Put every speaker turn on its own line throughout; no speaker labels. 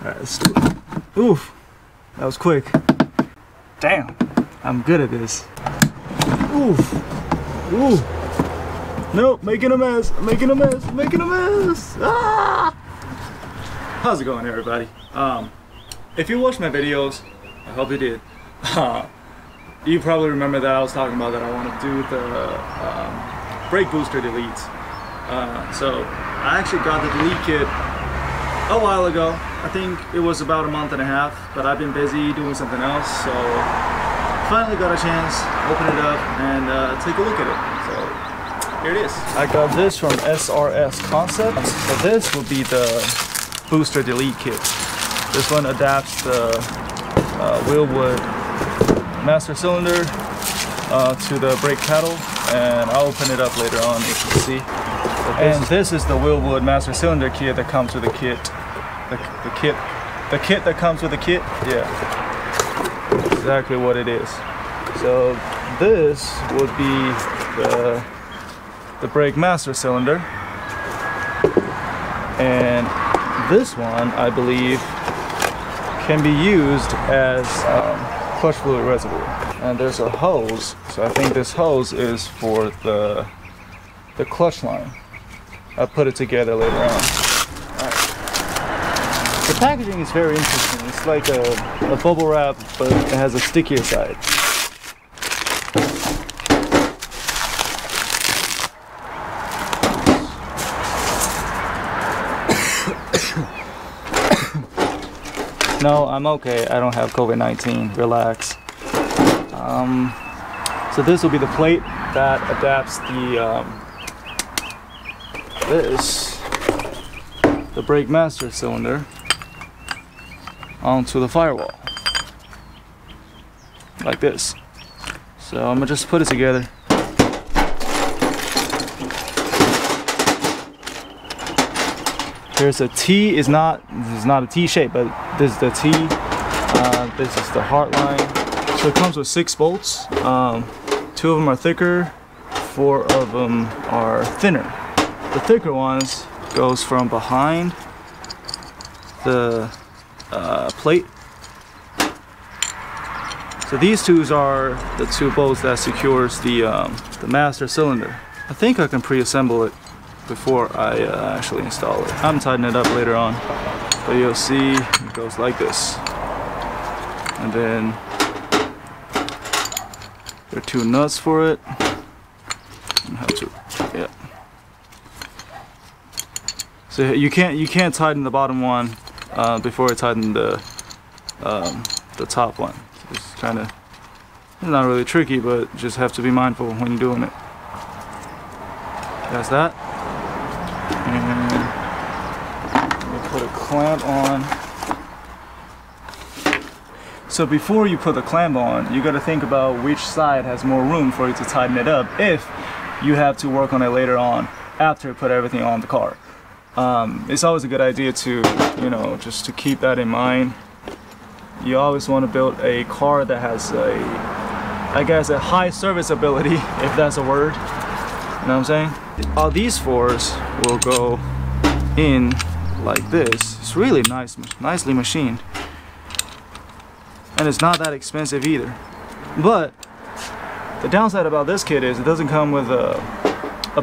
Alright, let's do it. Oof, that was quick. Damn, I'm good at this. Oof, ooh. Nope, making a mess, making a mess, making a mess. Ah! How's it going, everybody? If you watched my videos, I hope you did. You probably remember that I was talking about that I want to do the brake booster deletes. So I actually got the delete kit a while ago. I think it was about a month and a half, but I've been busy doing something else, so finally got a chance, open it up and take a look at it. So here it is. I got this from SRS Concept. So this will be the booster delete kit. This one adapts the Wheelwood master cylinder to the brake pedal, and I'll open it up later on, you can see. And this is the Wheelwood master cylinder kit that comes with the kit. The kit that comes with the kit, yeah, exactly what it is. So this would be the brake master cylinder, and this one I believe can be used as clutch fluid reservoir. And there's a hose, so I think this hose is for the clutch line. I'll put it together later on. The packaging is very interesting. It's like a bubble wrap, but it has a stickier side. No, I'm okay. I don't have COVID-19. Relax. So this will be the plate that adapts the brake master cylinder onto the firewall, like this. So I'm gonna just put it together. There's a T. This is not a T shape, but this is the T. This is the heart line. So it comes with 6 bolts. 2 of them are thicker, 4 of them are thinner. The thicker ones goes from behind the plate. So these 2 are the 2 bolts that secures the master cylinder. I think I can pre-assemble it before I actually install it. I'm tightening it up later on, but you'll see it goes like this. And then there are 2 nuts for it. And how to, yeah. So you can't tighten the bottom one before I tighten the top one. So it's kind of, it's not really tricky, but just have to be mindful when you're doing it. That's that. And we put a clamp on. So before you put the clamp on, you got to think about which side has more room for you to tighten it up if you have to work on it later on after you put everything on the car. It's always a good idea to, you know, just to keep that in mind. You always want to build a car that has I guess a high serviceability, if that's a word. You know what I'm saying? All these 4s will go in like this. It's really nice, nicely machined. And it's not that expensive either. But the downside about this kit is it doesn't come with a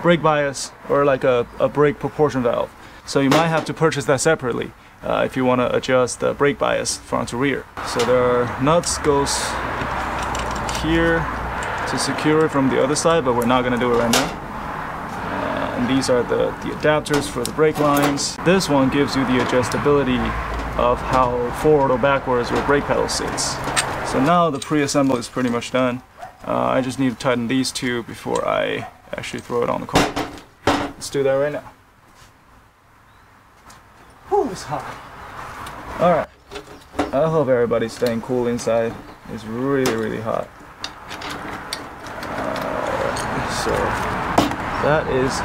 brake bias or like a brake proportion valve. So you might have to purchase that separately if you want to adjust the brake bias front to rear. So there are nuts goes here to secure it from the other side, but we're not going to do it right now. And these are the adapters for the brake lines. This one gives you the adjustability of how forward or backwards your brake pedal sits. So now the pre-assemble is pretty much done. I just need to tighten these 2 before I actually throw it on the car. Let's do that right now. Whew, it's hot. Alright. I hope everybody's staying cool inside. It's really, really hot. So that is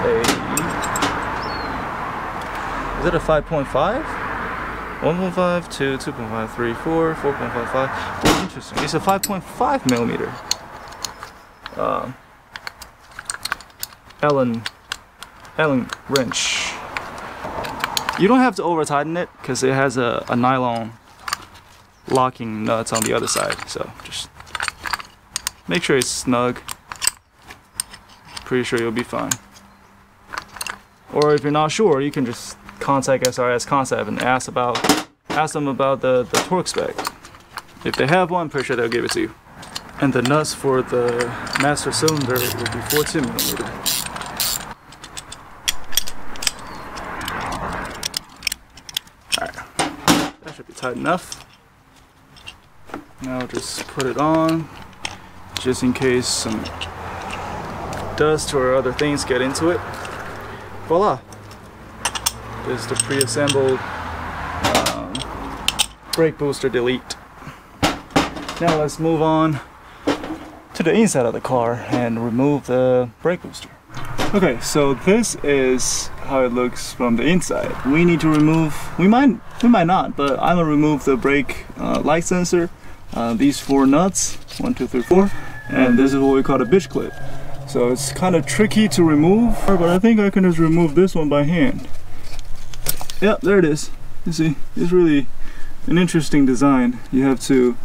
it a 5.5? 1.5, 2, 2.5, 3, 4, 4.55. Oh, interesting. It's a 5.5 millimeter Allen wrench. You don't have to over tighten it because it has a nylon locking nuts on the other side, so just make sure it's snug. Pretty sure you'll be fine. Or if you're not sure, you can just contact SRS Concept and ask them about the torque spec. If they have one, I'm pretty sure they'll give it to you. And the nuts for the master cylinder will be 14mm. Alright, that should be tight enough. Now just put it on, just in case some dust or other things get into it. Voila! This is the pre-assembled brake booster delete. Now let's move on to the inside of the car and remove the brake booster. Okay, so this is how it looks from the inside. We need to remove, we might not, but I'm gonna remove the brake light sensor, these 4 nuts, 1, 2, 3, 4, and this is what we call a bitch clip. So it's kind of tricky to remove, but I think I can just remove this one by hand. Yep, there it is. You see, it's really an interesting design. You have to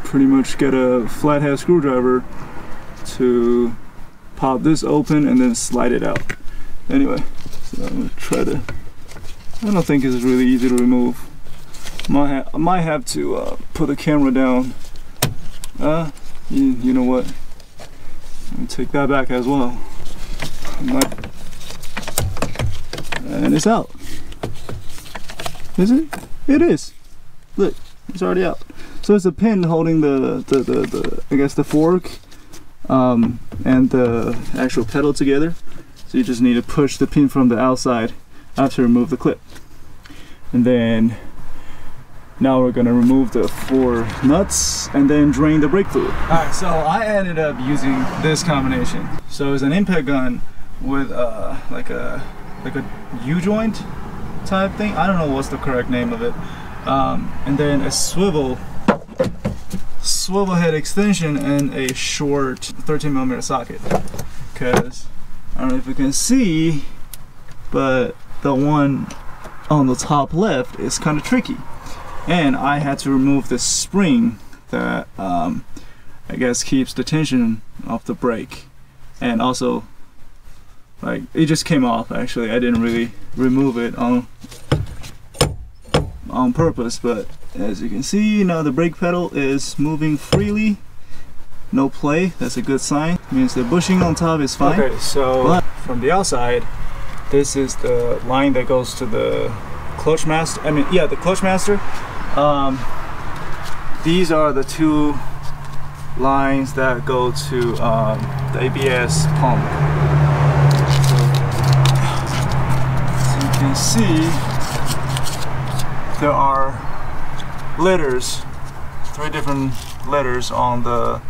pretty much get a flathead screwdriver to pop this open and then slide it out. Anyway, so I'm gonna try to, I don't think it's really easy to remove. I might have to put the camera down. You know what? I'll take that back as well. And it's out. Is it? It is. Look, it's already out. So it's a pin holding the I guess the fork and the actual pedal together. So you just need to push the pin from the outside after remove the clip. And then now we're gonna remove the 4 nuts and then drain the brake fluid. Alright, so I ended up using this combination. So it's an impact gun with like a U-joint type thing. I don't know what's the correct name of it. And then a swivel head extension and a short 13mm socket. Because I don't know if you can see, but the one on the top left is kind of tricky. And I had to remove the spring that I guess keeps the tension off the brake, and also like it just came off. Actually, I didn't really remove it on purpose, but as you can see, you know, the brake pedal is moving freely, no play. That's a good sign. It means the bushing on top is fine. Okay, so but from the outside, this is the line that goes to the clutch master. I mean, yeah, the clutch master. These are the 2 lines that go to the ABS pump. So you can see there are letters, 3 different letters on the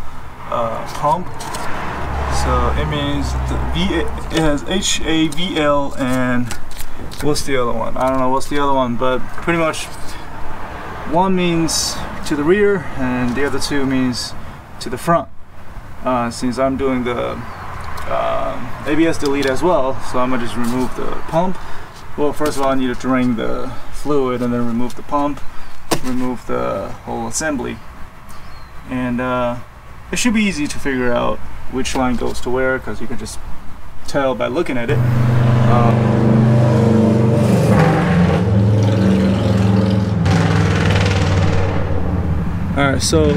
pump. So it means it has HAVL and what's the other one? I don't know what's the other one, but pretty much one means to the rear and the other 2 means to the front. Since I'm doing the ABS delete as well, so I'm gonna just remove the pump. Well, first of all, I need to drain the fluid and then remove the pump, remove the whole assembly, and it should be easy to figure out which line goes to where, because you can just tell by looking at it. Alright, so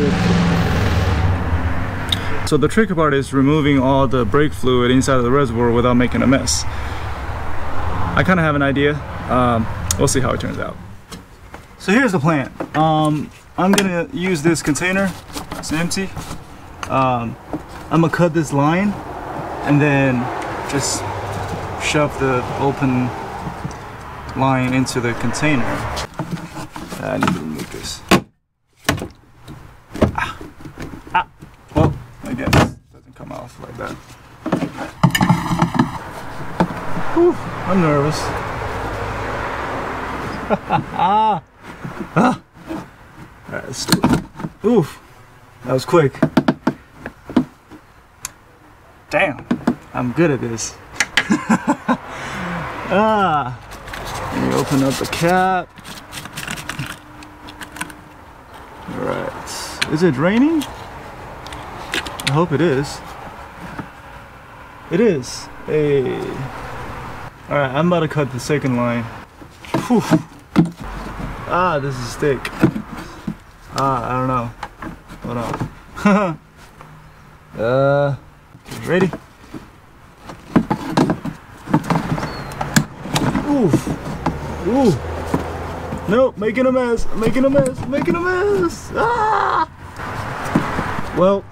the tricky part is removing all the brake fluid inside of the reservoir without making a mess. I kind of have an idea. We'll see how it turns out. So here's the plan. I'm gonna use this container. It's empty. I'm gonna cut this line and then just shove the open line into the container. I need to remove this. Well, I guess it doesn't come off like that. Whew, I'm nervous. Alright, let's do it. Oof, that was quick. Damn, I'm good at this. Let me open up the cap. Alright. Is it raining? I hope it is. It is. Hey. Alright, I'm about to cut the second line. Whew. Ah, this is thick. Ah, I don't know. Hold on. Okay, ready? Oof. Ooh. Nope, making a mess. Making a mess. Making a mess. Ah! Well,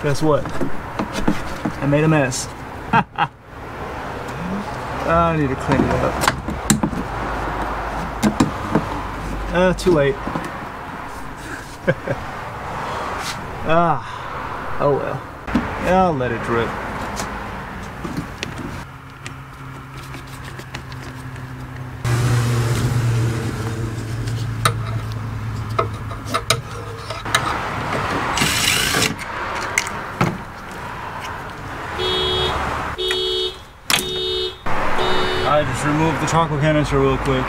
guess what? I made a mess. I need to clean it up. Too late. Oh well. I'll let it drip. I just removed the chocolate canister real quick.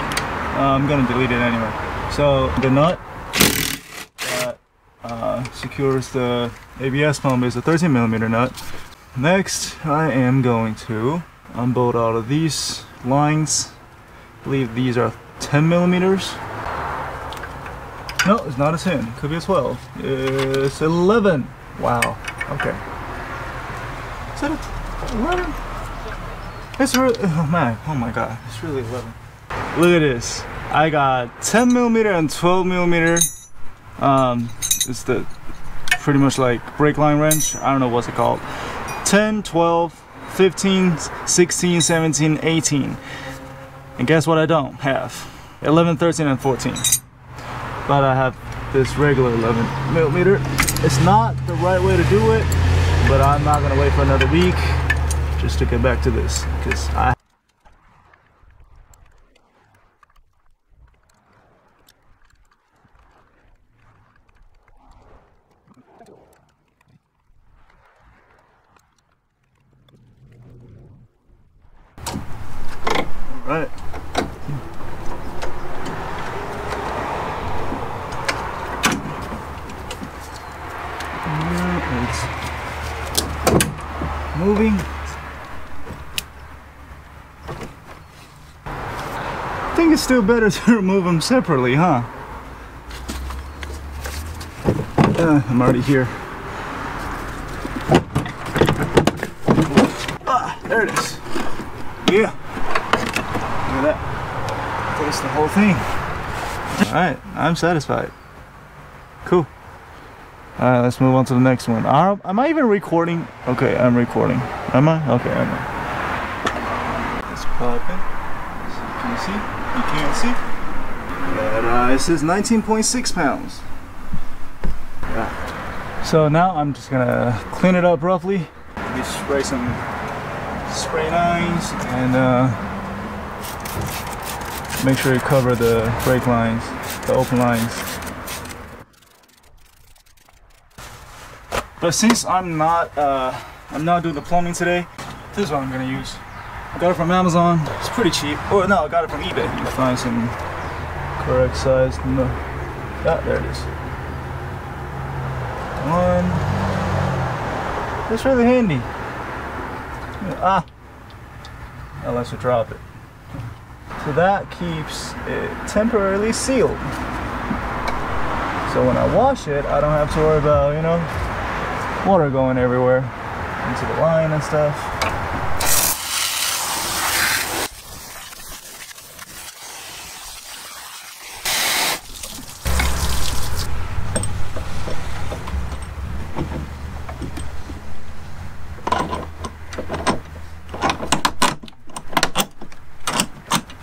I'm gonna delete it anyway. So the nut that secures the ABS pump is a 13mm nut. Next, I am going to unbolt out of these lines. I believe these are 10mm. No, it's not a 10. Could be a 12. It's 11. Wow. Okay. Is that a 11? It's really, oh man, oh my god, it's really 11. Look at this. I got 10mm and 12mm. It's the pretty much like brake line wrench. I don't know what's it called. 10, 12, 15, 16, 17, 18. And guess what I don't have? 11, 13, and 14. But I have this regular 11mm. It's not the right way to do it, but I'm not gonna wait for another week just to get back to this, because I right. It's moving. I think it's still better to remove them separately, huh? I'm already here. Ah, there it is. Yeah. Look at that. That's the whole thing. Alright, I'm satisfied. Cool. Alright, let's move on to the next one. Am I even recording? Okay, I'm recording. Am I? Okay, am I? Let's pop it. Can you see? You can't see? But it says 19.6 pounds. Yeah. So now I'm just gonna clean it up roughly. Maybe spray some spray lines and make sure you cover the brake lines, the open lines. But since I'm not doing the plumbing today, this is what I'm gonna use. I got it from Amazon. It's pretty cheap. Or no, I got it from eBay. You find some correct size. No. Yeah, there it is. One. It's really handy. Ah. Unless you drop it. So that keeps it temporarily sealed. So when I wash it, I don't have to worry about, you know, water going everywhere into the line and stuff.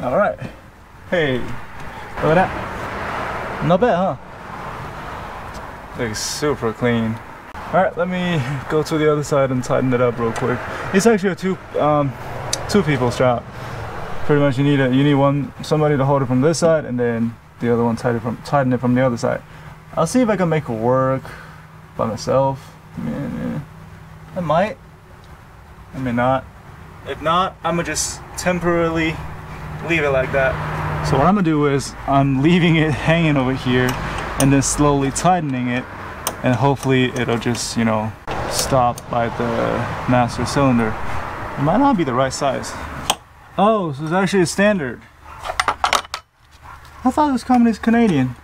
All right. Hey, look at that. Not bad, huh? Looks super clean. All right, let me go to the other side and tighten it up real quick. It's actually a two people job. Pretty much, you need somebody to hold it from this side, and then the other one tighten it from the other side. I'll see if I can make it work by myself. I might. I may not. If not, I'm gonna just temporarily leave it like that. So what I'm gonna do is I'm leaving it hanging over here and then slowly tightening it, and hopefully it'll just, you know, stop by the master cylinder. It might not be the right size. Oh, so it's actually a standard. I thought it was coming as Canadian.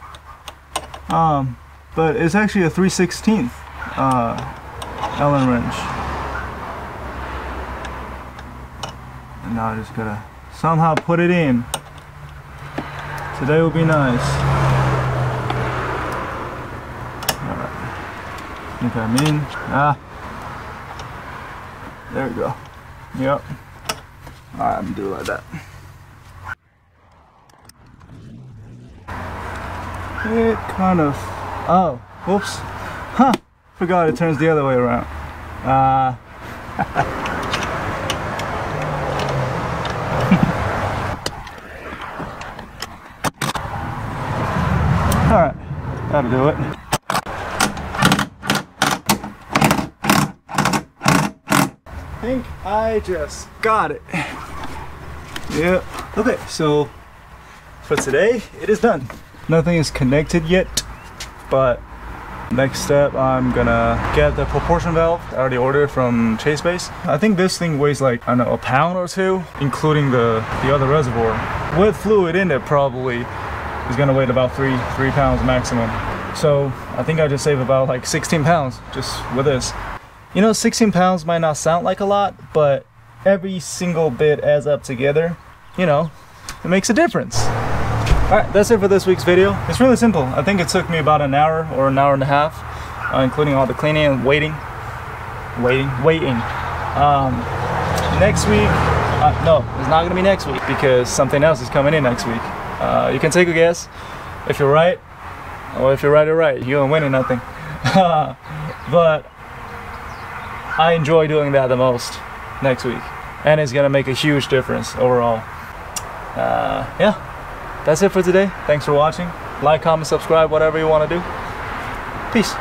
But it's actually a 3/16 Allen wrench. And now I just gotta somehow put it in. Today will be nice. Alright. Think I'm in. There we go. Yep. Alright, I'm gonna do it like that. It kind of... Oh, whoops. Huh. Forgot it turns the other way around. Alright, that'll do it. I think I just got it. Yep. Okay, so for today, it is done. Nothing is connected yet, but next step, I'm gonna get the proportion valve. I already ordered from Chase Base. I think this thing weighs like, I don't know, a pound or two, including the other reservoir. With fluid in it, probably is gonna weigh about 3 pounds maximum. So I think I just save about like 16 pounds just with this. You know, 16 pounds might not sound like a lot, but every single bit adds up together. You know, it makes a difference. Alright, that's it for this week's video. It's really simple. I think it took me about an hour or an hour and a half, including all the cleaning and waiting. Next week, no, it's not gonna be next week because something else is coming in next week. You can take a guess if you're right, or if you're right, you don't win or nothing. But I enjoy doing that the most next week, and it's gonna make a huge difference overall. Yeah. That's it for today. Thanks for watching. Like, comment, subscribe, whatever you want to do. Peace.